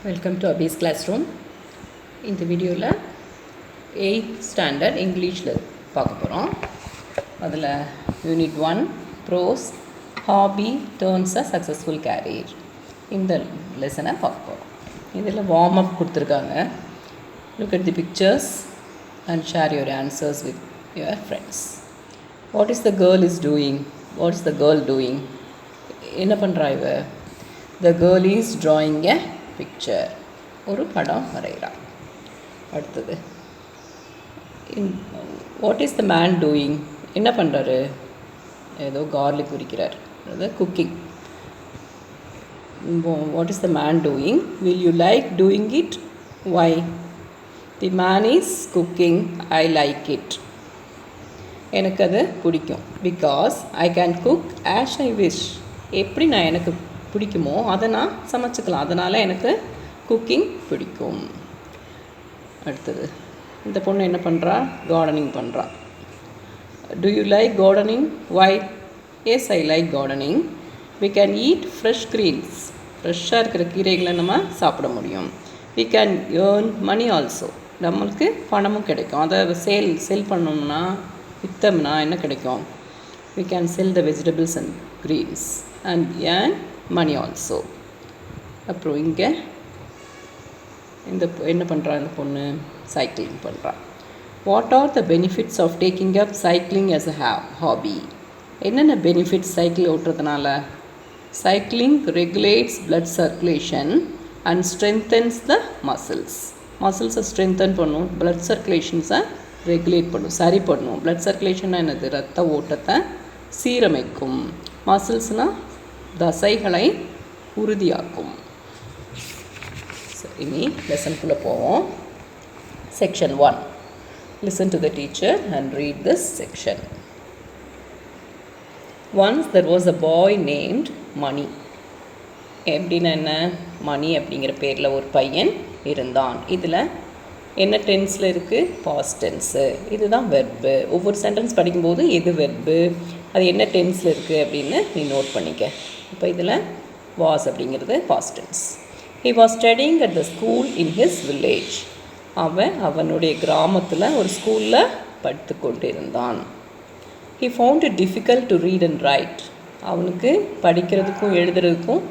Welcome to Abi's class room. இந்த வீடியோவில் 8th standard இங்கிலீஷில் பார்க்க போகிறோம். அதில் unit 1 prose hobby turns a successful career இந்த லெசனை பார்க்க போகிறோம். இதில் வார்ம் அப் கொடுத்துருக்காங்க. Look at the pictures and share your answers with your friends. What is the girl is doing? What is the girl doing? என்ன பண்ணுறா இவ? The girl is drawing a picture. ஒரு படம் வரைகிறா. அடுத்தது what is the man doing? என்ன பண்ணுறாரு? ஏதோ கார்லிக் உரிக்கிறார். அதாவது cooking. What is the man doing? Will you like doing it? Why? The man is cooking. I like it. எனக்கு அது பிடிக்கும். Because I can cook as I wish. எப்படி நான் எனக்கு பிடிக்குமோ அதை நான் சமைச்சிக்கலாம். அதனால் எனக்கு குக்கிங் பிடிக்கும். அடுத்தது இந்த பொண்ணு என்ன பண்ணுறா? கார்டனிங் பண்ணுறா. Do you like gardening? Why? Yes, I like gardening. We can eat fresh greens. ஃப்ரெஷ்ஷாக இருக்கிற கீரைகளை நம்ம சாப்பிட முடியும். We can earn money also. நம்மளுக்கு பணமும் கிடைக்கும். அதை செல் பண்ணோம்னா விற்றோம்னா என்ன கிடைக்கும்? We can sell the vegetables and greens and earn money also. அப்புறம் இங்கே இந்த என்ன பண்ணுறா இந்த பொண்ணு? சைக்கிளிங் பண்ணுறா. What are the benefits of taking up cycling as a hobby? என்னென்ன பெனிஃபிட்ஸ் சைக்கிள் ஓட்டுறதுனால? Cycling regulates blood circulation and strengthens the மசில்ஸை ஸ்ட்ரென்தன் பண்ணும். பிளட் சர்க்குலேஷன்ஸை ரெகுலேட் பண்ணும், சரி பண்ணும். பிளட் சர்க்குலேஷன்னா என்னது? ரத்த ஓட்டத்தை சீரமைக்கும். மசில்ஸ்னால் தசைகளை உறுதியாக்கும். சரி, இனி லெசனுக்குள்ளே போவோம். Section 1. Listen to the teacher and read this section. Once there was a boy named Mani. எப்படின்னா என்ன? மணி அப்படிங்கிற பேரில் ஒரு பையன் இருந்தான். இதில் என்ன டென்ஸில் இருக்குது? Past tense. இதுதான் வெர்பு. ஒவ்வொரு சென்டென்ஸ் படிக்கும்போது எது வெர்பு, அது என்ன டென்ஸில் இருக்குது அப்படின்னு நீ நோட் பண்ணிக்க. இப்போ இதில் வாஸ் அப்படிங்கிறது past tense. He was studying at the school in his village. அவனுடைய கிராமத்தில் ஒரு ஸ்கூலில் படித்து கொண்டு இருந்தான். He found it difficult to read and write. அவனுக்கு படிக்கிறதுக்கும் எழுதுறதுக்கும்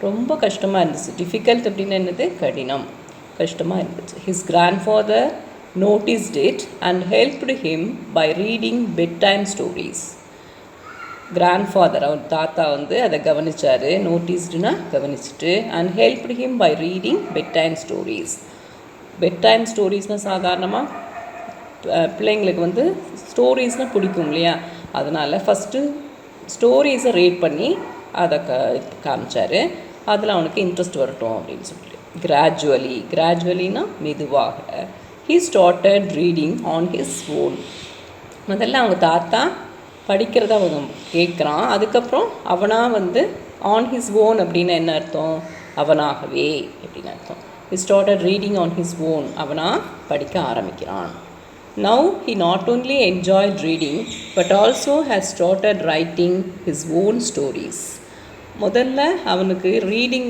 ரொம்ப கஷ்டமாக இருந்துச்சு. டிஃபிகல்ட் அப்படின்னு என்னது? கடினம், கஷ்டமாக இருந்துச்சு. His grandfather noticed it and helped him by reading bed time stories. Grandfather, அவர் தாத்தா அதை கவனித்தார். நோட்டீஸ்டுனா கவனிச்சுட்டு, and helped him by reading bed time stories. Bed time ஸ்டோரிஸ்னால் சாதாரணமாக பிள்ளைங்களுக்கு ஸ்டோரிஸ்னால் பிடிக்கும் இல்லையா? அதனால் ஃபஸ்ட்டு ஸ்டோரிஸை ரீட் பண்ணி அதை காமிச்சார். அதில் அவனுக்கு இன்ட்ரெஸ்ட் வரட்டும் அப்படின்னு சொல்லிட்டு. கிராஜுவலினா மெதுவாக. He started reading on his own. முதல்ல அவங்க தாத்தா படிக்கிறத அவங்க கேட்குறான். அதுக்கப்புறம் அவனாக ஆன் ஹிஸ் ஓன் அப்படின்னு என்ன அர்த்தம்? அவனாகவே அப்படின்னு அர்த்தம். He started reading on his own. அவனாக படிக்க ஆரம்பிக்கிறான். Now he not only enjoyed reading but also has started writing his own stories. முதல்ல அவனுக்கு ரீடிங்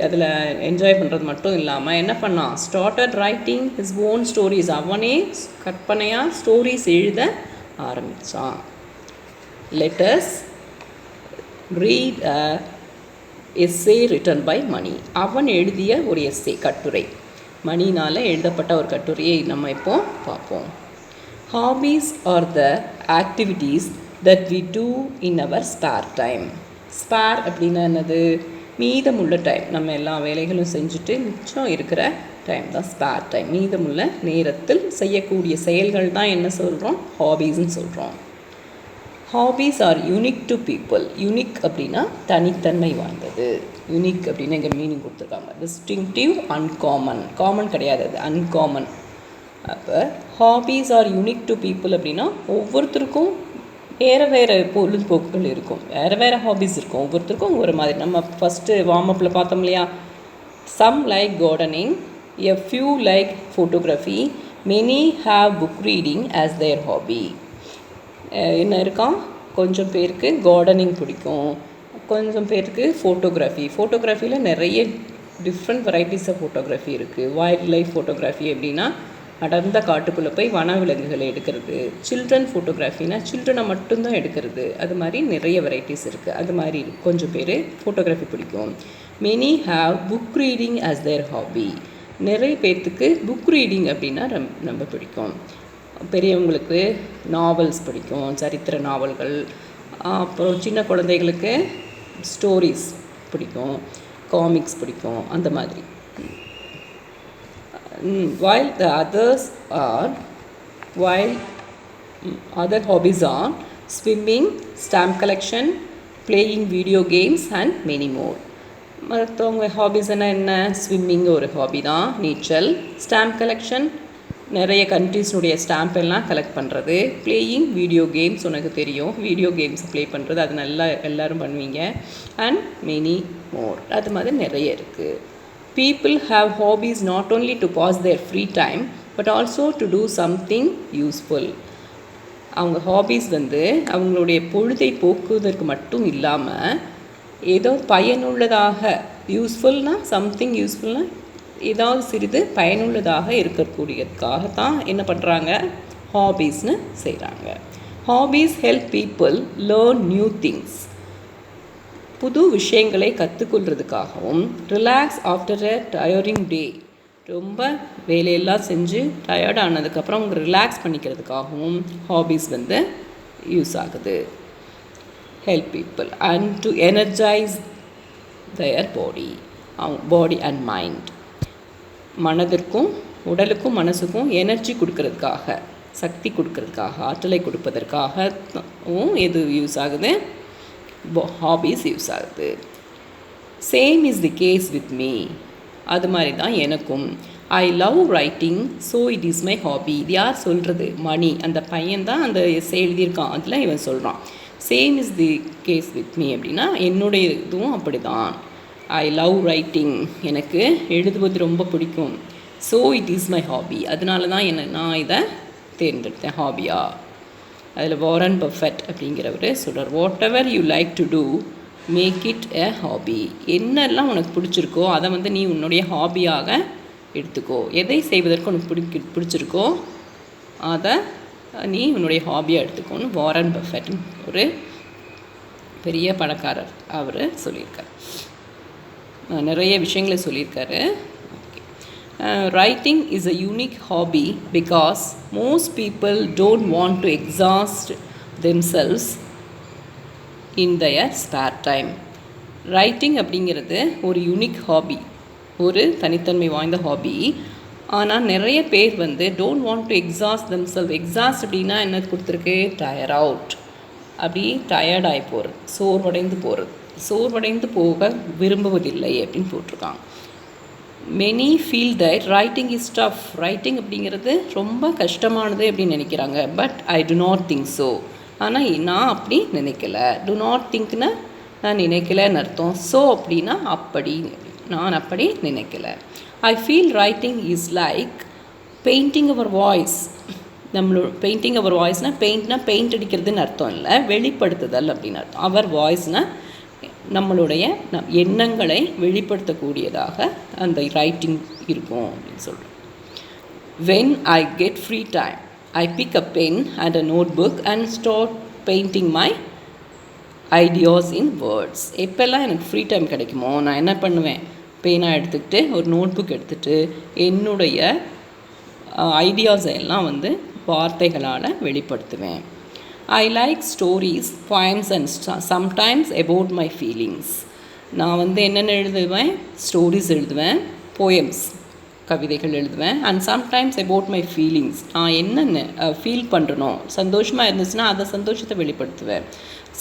அதில் என்ஜாய் பண்ணுறது மட்டும் இல்லாமல் என்ன பண்ணான்? Started writing his own stories. அவனே கற்பனையாக ஸ்டோரிஸ் எழுத ஆரம்பித்தான். Let us read a essay written by Mani. அவன் எழுதிய ஒரு எஸ்ஸே, கட்டுரை. மணினால் எழுதப்பட்ட ஒரு கட்டுரையை நம்ம இப்போ பார்ப்போம். Hobbies are the activities that we do in our spare time. Spare அப்படின்னா என்னது? மீதமுள்ள டைம். நம்ம எல்லா வேலைகளும் செஞ்சுட்டு மிச்சம் இருக்கிற டைம் தான் ஸ்பேர் டைம். மீதமுள்ள நேரத்தில் செய்யக்கூடிய செயல்கள் தான் என்ன சொல்கிறோம்? ஹாபீஸ்ன்னு சொல்கிறோம். Hobbies R unique to people. Unique அப்படின்னா தனித்தன்மை வாய்ந்தது. யூனிக் அப்படின்னு இங்கே மீனிங் கொடுத்துருக்காங்க. Distinctive, uncommon. காமன் கிடையாது, அது அன்காமன். அப்போ hobbies R unique to people அப்படின்னா ஒவ்வொருத்தருக்கும் வேறு வேறு பொழுதுபோக்குகள் இருக்கும், வேறு வேறு ஹாபீஸ் இருக்கும். ஒவ்வொருத்தருக்கும் ஒரு மாதிரி. நம்ம ஃபஸ்ட்டு வார்ம் அப்பில் பார்த்தோம் இல்லையா? Some like gardening, a few like photography, many have book reading as their hobby. என்ன இருக்கான்? கொஞ்சம் பேருக்கு கார்டனிங் பிடிக்கும், கொஞ்சம் பேருக்கு ஃபோட்டோகிராஃபியில் நிறைய டிஃப்ரெண்ட் வெரைட்டிஸ் ஆஃப் ஃபோட்டோகிராஃபி இருக்குது. வைல்ட் லைஃப் ஃபோட்டோகிராஃபி அப்படின்னா அடர்ந்த காட்டுக்குள்ளே போய் வனவிலங்குகளை எடுக்கிறது. சில்ட்ரன் ஃபோட்டோகிராஃபினா சில்ட்ரனை மட்டும்தான் எடுக்கிறது. அது மாதிரி நிறைய வெரைட்டிஸ் இருக்குது. அது மாதிரி கொஞ்சம் பேர் ஃபோட்டோகிராஃபி பிடிக்கும். Many have book reading as their hobby. நிறைய பேர்த்துக்கு புக் ரீடிங் அப்படின்னா ரொம்ப பிடிக்கும். பெரியவங்களுக்கு நாவல்ஸ் பிடிக்கும், சரித்திர நாவல்கள். அப்புறம் சின்ன குழந்தைகளுக்கு ஸ்டோரிஸ் பிடிக்கும், காமிக்ஸ் பிடிக்கும், அந்த மாதிரி. while other hobbies are swimming, stamp collection, playing video games and many more. மற்றவங்க ஹாபிஸ்னா என்ன? ஸ்விம்மிங் ஒரு ஹாபி தான், நீச்சல். ஸ்டாம்ப் கலெக்ஷன், நிறைய கண்ட்ரீஸ்னுடைய ஸ்டாம்ப் எல்லாம் கலெக்ட் பண்ணுறது. பிளேயிங் வீடியோ கேம்ஸ், உனக்கு தெரியும் வீடியோ கேம்ஸ் ப்ளே பண்ணுறது, அது நல்லா எல்லோரும் பண்ணுவீங்க. அண்ட் மெனி மோர், அது மாதிரி நிறைய இருக்குது. People have hobbies not only to pass their free time but also to do something useful. அவங்க ஹாபீஸ் அவங்களுடைய பொழுதை போக்குவதற்கு மட்டும் இல்லாமல் ஏதோ பயனுள்ளதாக, யூஸ்ஃபுல்னால் சம்திங் யூஸ்ஃபுல்னால் ஏதாவது சிறிது பயனுள்ளதாக இருக்கக்கூடியதுக்காக தான் என்ன பண்ணுறாங்க, ஹாபீஸ்னு செய்கிறாங்க. Hobbies help people learn new things. புது விஷயங்களை கற்றுக்கொள்கிறதுக்காகவும், relax after a tiring day, ரொம்ப வேலையெல்லாம் செஞ்சு டயர்ட் ஆனதுக்கப்புறம் அவங்க ரிலாக்ஸ் பண்ணிக்கிறதுக்காகவும் ஹாபீஸ் யூஸ் ஆகுது. Help people and to energize their body and mind. மனதிற்கும் உடலுக்கும் மனசுக்கும் எனர்ஜி கொடுக்கறதுக்காக, சக்தி கொடுக்கறதுக்காக, ஆற்றலை கொடுப்பதற்காகவும் எது யூஸ் ஆகுது, ஹாபீஸ் யூஸ் ஆகுது. Same is the case with me. அது மாதிரி தான் எனக்கும். I love writing so it is my hobby. இது யார் சொல்கிறது? மணி, அந்த பையன் தான் அந்த எஸ்ஸே எழுதியிருக்கான், அதில் இவன் சொல்கிறான். Same is the case with me அப்படின்னா என்னுடைய இதுவும் அப்படி தான். ஐ லவ் ரைட்டிங், எனக்கு எழுதுவது ரொம்ப பிடிக்கும். So it is my hobby, அதனால தான் நான் இதை தேர்ந்தெடுத்தேன் ஹாபியா. அதில் வாரன் பஃபெட் அப்படிங்கிறவர் சொல்கிறார், whatever you like to do make it a hobby. என்னெல்லாம் உனக்கு பிடிச்சிருக்கோ அதை நீ உன்னுடைய ஹாபியாக எடுத்துக்கோ. எதை செய்வதற்கு உனக்கு பிடிச்சிருக்கோ அதை நீ உன்னுடைய ஹாபியாக எடுத்துக்கோன்னு வாரன் பஃபெட் ஒரு பெரிய பணக்காரர் அவர் சொல்லியிருக்கார். நிறைய விஷயங்களை சொல்லியிருக்காரு. Writing is a unique hobby because most people don't want to exhaust themselves in their spare time. Writing அப்படிங்கிறது ஒரு யூனிக் ஹாபி, ஒரு தனித்தன்மை வாய்ந்த ஹாபி. ஆனால் நிறைய பேர் don't want to exhaust themselves. Exhaust அப்படின்னா என்ன கொடுத்துருக்கு? டயர் அவுட், அப்படி டயர்டாகி போகிறது, சோர்வடைந்து போக விரும்புவதில்லை அப்படின்னு போட்டிருக்காங்க. Many feel that writing is tough. Writing அப்படிங்கிறது ரொம்ப கஷ்டமானது அப்படின்னு நினைக்கிறாங்க. But I to not think so. ஆனால் நான் அப்படி நினைக்கல. டு நாட் திங்க்னா நான் நினைக்கலன்னு அர்த்தம். ஸோ அப்படின்னா அப்படி, நான் அப்படி நினைக்கல. I feel writing is like painting our voice. Painting our வாய்ஸ்னால் பெயிண்ட் அடிக்கிறதுன்னு அர்த்தம் இல்லை, வெளிப்படுத்துதல் அப்படின்னு அர்த்தம். அவர் வாய்ஸ்னால் நம்மளுடைய எண்ணங்களை வெளிப்படுத்தக்கூடியதாக அந்த ரைட்டிங் இருக்கும் அப்படின்னு சொல்கிறோம். When I get free time I pick a pen and a notebook and start painting my ideas in words. எப்போல்லாம் எனக்கு ஃப்ரீ டைம் கிடைக்குமோ நான் என்ன பண்ணுவேன், பேனாக எடுத்துக்கிட்டு ஒரு நோட் புக் எடுத்துகிட்டு என்னுடைய ஐடியாஸை எல்லாம் வார்த்தைகளால் வெளிப்படுத்துவேன். I like stories, poems and sometimes about my feelings. நான் என்னென்ன எழுதுவேன்? ஸ்டோரிஸ் எழுதுவேன், போயம்ஸ் கவிதைகள் எழுதுவேன். And sometimes about my feelings, நான் என்னென்ன ஃபீல் பண்ணுறனோ, சந்தோஷமாக இருந்துச்சுன்னா அதை சந்தோஷத்தை வெளிப்படுத்துவேன்,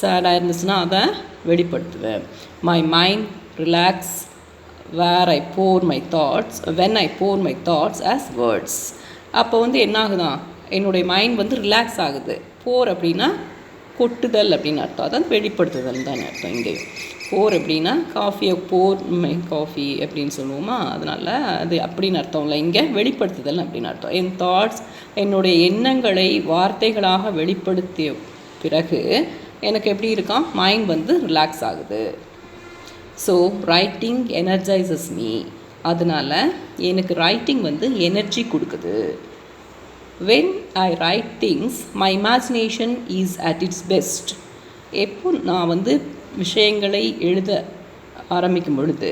சேடாக இருந்துச்சுன்னா அதை வெளிப்படுத்துவேன். My mind relax where I pour my thoughts when I pour my thoughts as words. அப்போ என்ன ஆகுதான், என்னுடைய மைண்ட் ரிலாக்ஸ் ஆகுது. போர் அப்படின்னா கொட்டுதல் அப்படின்னு அர்த்தம், அதான் வெளிப்படுத்துதல் தான் அர்த்தம். இங்கேயும் போர் அப்படின்னா காஃபியை போர் மை காஃபி அப்படின்னு சொல்லுவோமா, அதனால் அது அப்படின்னு அர்த்தம் இல்லை, இங்கே வெளிப்படுத்துதல் அப்படின்னு அர்த்தம். என் தாட்ஸ், என்னுடைய எண்ணங்களை வார்த்தைகளாக வெளிப்படுத்திய பிறகு எனக்கு எப்படி இருக்கான், மைண்ட் ரிலாக்ஸ் ஆகுது. So writing energises me. அதனால் எனக்கு ரைட்டிங் வந்து எனர்ஜி கொடுக்குது. When I right things my imagination is at it's best. எப்போ நான் வந்து விஷயங்களை எழுத ஆரம்பிக்கும் பொழுது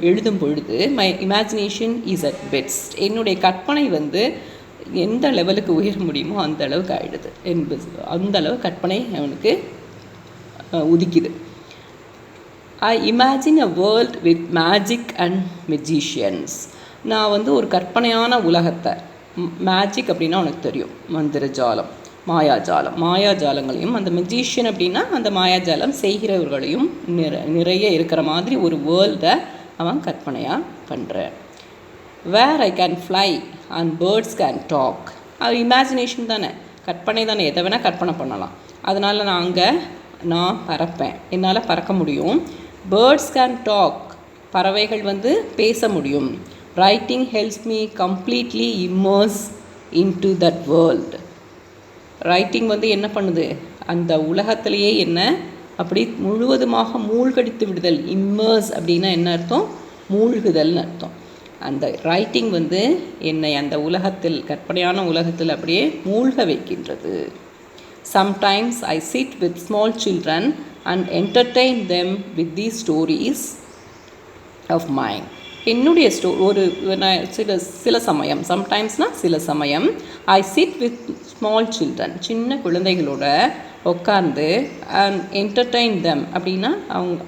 எழுதும் பொழுது my imagination is at best. என்னுடைய கற்பனை வந்து எந்த லெவலுக்கு உயர முடியுமோ அந்த அளவுக்கு ஆகிடுது என்பது, அந்த அளவு கற்பனை அவனுக்கு உதிக்குது. I imagine a world with magic and magicians. நான் வந்து ஒரு கற்பனையான உலகத்தை, மேஜிக் அப்படின்னா உனக்கு தெரியும், மந்திரஜாலம், மாயாஜாலங்களையும், அந்த மெஜிஷியன் அப்படின்னா அந்த மாயாஜாலம் செய்கிறவர்களையும் நிறைய இருக்கிற மாதிரி ஒரு வேர்ல்டை அவன் கற்பனையாக பண்ணுறேன். Where I can fly and birds can talk. அது இமேஜினேஷன் தானே, கற்பனை தானே, எதை வேணால் கற்பனை பண்ணலாம். அதனால் நான் பறப்பேன், என்னால் பறக்க முடியும். பேர்ட்ஸ் கேன் டாக், பறவைகள் வந்து பேச முடியும். Writing helps me completely immerse into that world. Writing வந்து என்ன பண்ணுது, அந்த உலகத்திலேயே என்ன அப்படி முழுவதுமாக மூழ்கடித்து விடுதல். இம்மர்ஸ் அப்படின்னா என்ன அர்த்தம், மூழ்குதல்னு அர்த்தம். அந்த ரைட்டிங் வந்து என்னை அந்த உலகத்தில், கற்பனையான உலகத்தில் அப்படியே மூழ்க வைக்கின்றது. Sometimes I sit with small children and entertain them with these stories of mind. என்னுடைய சில சமயம், சம்டைம்ஸ்னால் சில சமயம், I sit with small children, சின்ன குழந்தைகளோட உட்கார்ந்து, அண்ட் என்டர்டெயின் தெம் அப்படின்னா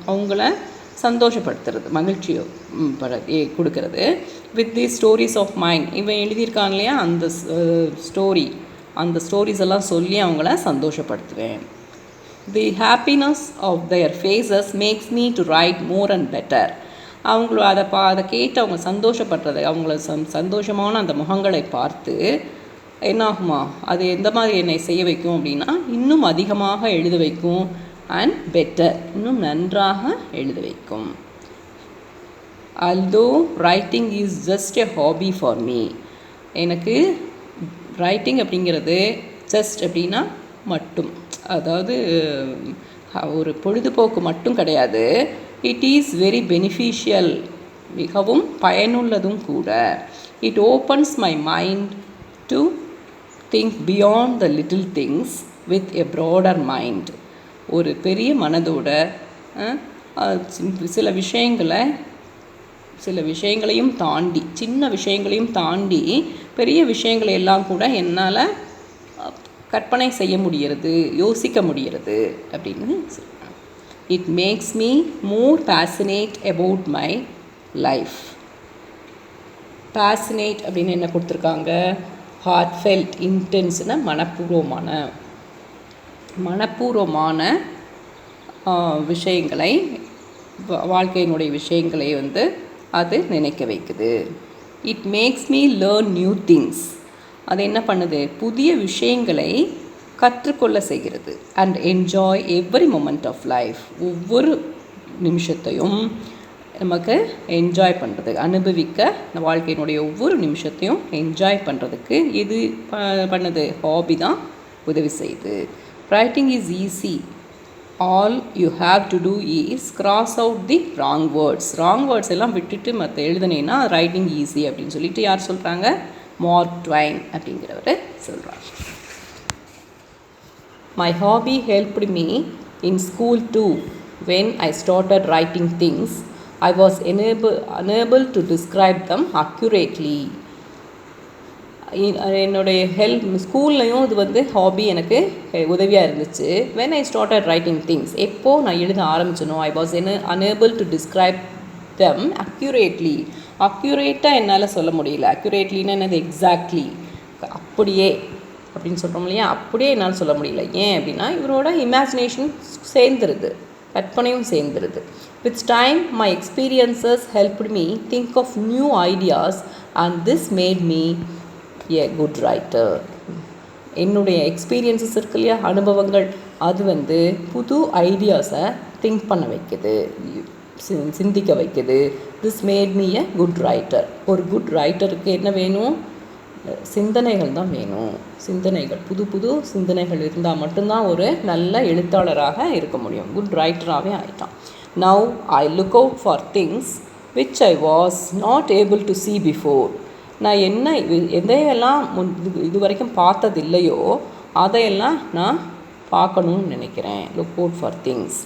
அவங்கள சந்தோஷப்படுத்துறது, மகிழ்ச்சியோ கொடுக்கறது. With the stories of mind, இவன் எழுதியிருக்கான் இல்லையா அந்த அந்த ஸ்டோரிஸ் எல்லாம் சொல்லி அவங்கள சந்தோஷப்படுத்துவேன். The happiness of their faces makes me to write more and better. அவங்கள அதை கேட்டு அவங்க சந்தோஷப்படுறது, அவங்கள சந்தோஷமான அந்த முகங்களை பார்த்து என்னாகுமா, அது எந்த மாதிரி என்னை செய்ய வைக்கும் அப்படின்னா இன்னும் அதிகமாக எழுத வைக்கும். அண்ட் பெட்டர், இன்னும் நன்றாக எழுத வைக்கும். although writing is just a hobby for me. எனக்கு ரைட்டிங் அப்படிங்கிறது ஜஸ்ட் அப்படின்னா மட்டும், அதாவது ஒரு பொழுதுபோக்கு மட்டும் கிடையாது. இட் இஸ் வெரி பெனிஃபிஷியல், மிகவும் பயனுள்ளதும் கூட. It opens my mind to think beyond the little things with a broader mind. ஒரு பெரிய மனதோட சில விஷயங்களையும் தாண்டி, சின்ன விஷயங்களையும் தாண்டி பெரிய விஷயங்களை எல்லாம் கூட என்னால் கற்பனை செய்ய முடிகிறது, யோசிக்க முடிகிறது அப்படின்னு சொல்கிறேன். It makes me more passionate about my life. Passionate அப்படின்னு என்ன கொடுத்துருக்காங்க, ஹார்ட்ஃபெல்ட், இன்டென்ஸ்னா மனப்பூர்வமான விஷயங்களை, வாழ்க்கையினுடைய விஷயங்களை வந்து அது நினைக்க வைக்குது. It makes me learn new things. அது என்ன பண்ணுது, புதிய விஷயங்களை கற்றுக்கொள்ள செய்கிறது. And enjoy every moment of life. ஒவ்வொரு நிமிஷத்தையும் நமக்கு என்ஜாய் பண்ணுறது, அனுபவிக்க, வாழ்க்கையினுடைய ஒவ்வொரு நிமிஷத்தையும் என்ஜாய் பண்ணுறதுக்கு இது பண்ணுது, ஹாபி தான் உதவி செய்யுது. Writing is easy. All you have to do is cross out the wrong words. Wrong words எல்லாம் விட்டுட்டு மற்ற எழுதுனேன்னா ரைட்டிங் ஈஸி அப்படின்னு சொல்லிட்டு யார் சொல்கிறாங்க, மார்க் ட்வைன் அப்படிங்கிறவர் சொல்கிறாங்க. My hobby helped me in school too. When I started writing things I was unable to describe them accurately. என்னுடைய ஸ்கூல்லையும் இது வந்து ஹாபி எனக்கு உதவியாக இருந்துச்சு. when I started writing things, எப்போது நான் எழுத ஆரம்பிச்சனோ I was unable to describe them accurately. அக்யூரேட்டாக என்னால் சொல்ல முடியல. அக்யூரேட்லின்னா என்னது, எக்ஸாக்ட்லி, அப்படியே அப்படின்னு சொல்கிறோம் இல்லையா, அப்படியே என்னால் சொல்ல முடியல. ஏன் அப்படின்னா இவரோட இமேஜினேஷன் சேர்ந்துருது, கற்பனையும் சேர்ந்துருது. With time, my experiences helped me think of new ideas and this made me a good writer. என்னுடைய எக்ஸ்பீரியன்ஸஸ் இருக்கு இல்லையா, அனுபவங்கள், அது வந்து புது ஐடியாஸை திங்க் பண்ண வைக்குது, சிந்திக்க வைக்குது. This made me a good writer. ஒரு குட் ரைட்டருக்கு என்ன வேணும், சிந்தனைகள் தான் வேணும். சிந்தனைகள், புது புது சிந்தனைகள் இருந்தால் மட்டும்தான் ஒரு நல்ல எழுத்தாளராக இருக்க முடியும். குட் ரைட்டராகவே ஆகிட்டான். Now I look out for things which I was not able to see before. நான் எதையெல்லாம் இது வரைக்கும் பார்த்தது இல்லையோ அதையெல்லாம் நான் பார்க்கணும்னு நினைக்கிறேன். Look out for things.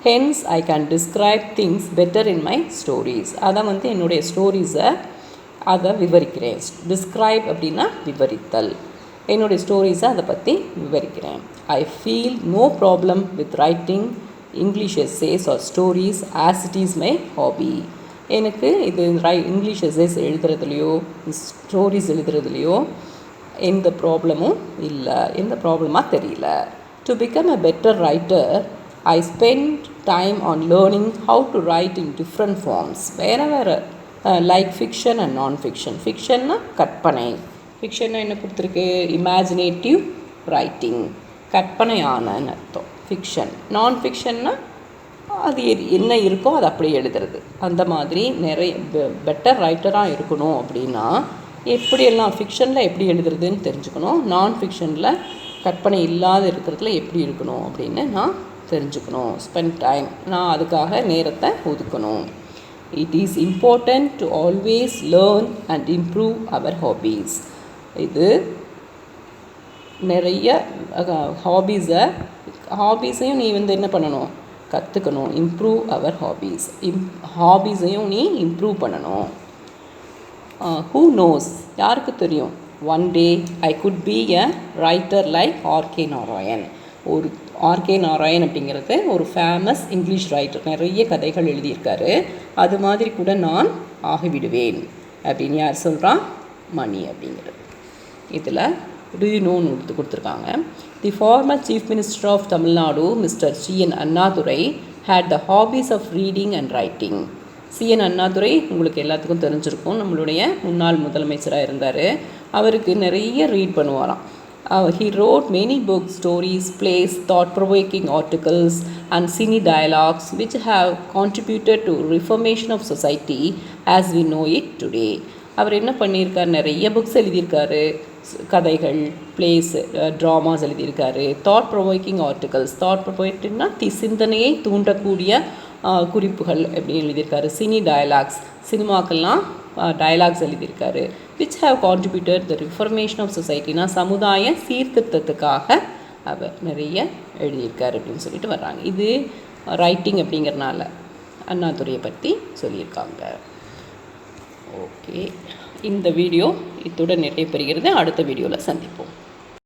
Hence I can describe things better in my stories. அதை என்னுடைய ஸ்டோரிஸை அதை விவரிக்கிறேன். டிஸ்கிரைப் அப்படின்னா விவரித்தல். என்னுடைய ஸ்டோரிஸை அதை பற்றி விவரிக்கிறேன். I feel no problem with writing English essays or stories as it is my hobby. எனக்கு இது இங்கிலீஷ் எஸ்ஸேஸ் எழுதுறதுலையோ ஸ்டோரிஸ் எழுதுறதுலையோ எந்த ப்ராப்ளமும் இல்லை, எந்த ப்ராப்ளமாக தெரியல. To become a better writer I spend time on learning how to write in different forms. வேறு like fiction and non fiction. ஃபிக்ஷன்னா கற்பனை. ஃபிக்ஷன்னா என்ன கொடுத்துருக்கு? இமேஜினேட்டிவ் ரைட்டிங், கற்பனையானன்னு அர்த்தம் ஃபிக்ஷன். நான் ஃபிக்ஷன்னா அது என்ன இருக்கோ அது அப்படியே எழுதுறது. அந்த மாதிரி நிறைய பெட்டர் ரைட்டராக இருக்கணும் அப்படின்னா எப்படியெல்லாம் ஃபிக்ஷனில் எப்படி எழுதுறதுன்னு தெரிஞ்சுக்கணும். நான் ஃபிக்ஷனில் கற்பனை இல்லாத இருக்கிறதுல எப்படி இருக்கணும் அப்படின்னு நான் தெரிஞ்சுக்கணும். ஸ்பெண்ட் டைம், நான் அதுக்காக நேரத்தை ஒதுக்கணும். It is important to always learn and improve our hobbies. இது நிறைய ஹாபீஸையும் நீ என்ன பண்ணணும்? கற்றுக்கணும். Improve our hobbies. ஹாபீஸையும் நீ இம்ப்ரூவ் பண்ணணும். ஹூ நோஸ், யாருக்கு தெரியும்? One day I could be a writer like RK Narayan. ஒரு ஆர்கே நாராயண் அப்படிங்கிறது ஒரு ஃபேமஸ் இங்கிலீஷ் ரைட்டர், நிறைய கதைகள் எழுதியிருக்காரு. அது மாதிரி கூட நான் ஆகிவிடுவேன் அப்படின்னு யார் சொல்கிறான்? மணி அப்படிங்கிறது. இதில் டு யூ நோன்னு கொடுத்துருக்காங்க. The former chief minister of Tamil Nadu mister C N. Annadurai had the hobbies of reading and writing. C N. Annadurai உங்களுக்கு எல்லாத்துக்கும் தெரிஞ்சிருக்கும், நம்மளுடைய முன்னாள் முதலமைச்சராக இருந்தார். அவருக்கு நிறைய ரீட் பண்ணுவாராம். He wrote many books, stories, plays, thought-provoking articles and cine dialogues which have contributed to reformation of society as we know it today. அவர் என்ன பண்ணியிருக்கார்? நிறைய புக்ஸ் எழுதியிருக்காரு. கதைகள், பிளேஸ், ட்ராமாஸ் எழுதியிருக்காரு. தாட் ப்ரொவோக்கிங் ஆர்டிகல்ஸ், தாட் ப்ரொவோக்கிங்னா சிந்தனையை தூண்டக்கூடிய குறிப்புகள் எப்படி எழுதியிருக்காரு. சினி டயலாக்ஸ், சினிமாக்கெல்லாம் டயலாக்ஸ் எழுதியிருக்காரு. Which have contributed the reformation of சொசைட்டினா சமுதாய சீர்திருத்தத்துக்காக அவர் நிறைய எழுதியிருக்காரு அப்படின்னு சொல்லிட்டு வர்றாங்க. இது ரைட்டிங் அப்படிங்கிறனால அண்ணாதுரையை பற்றி சொல்லியிருக்காங்க. ஓகே, இந்த வீடியோ இத்துடன் நிறைவு பெறுகிறது. அடுத்த வீடியோவில் சந்திப்போம்.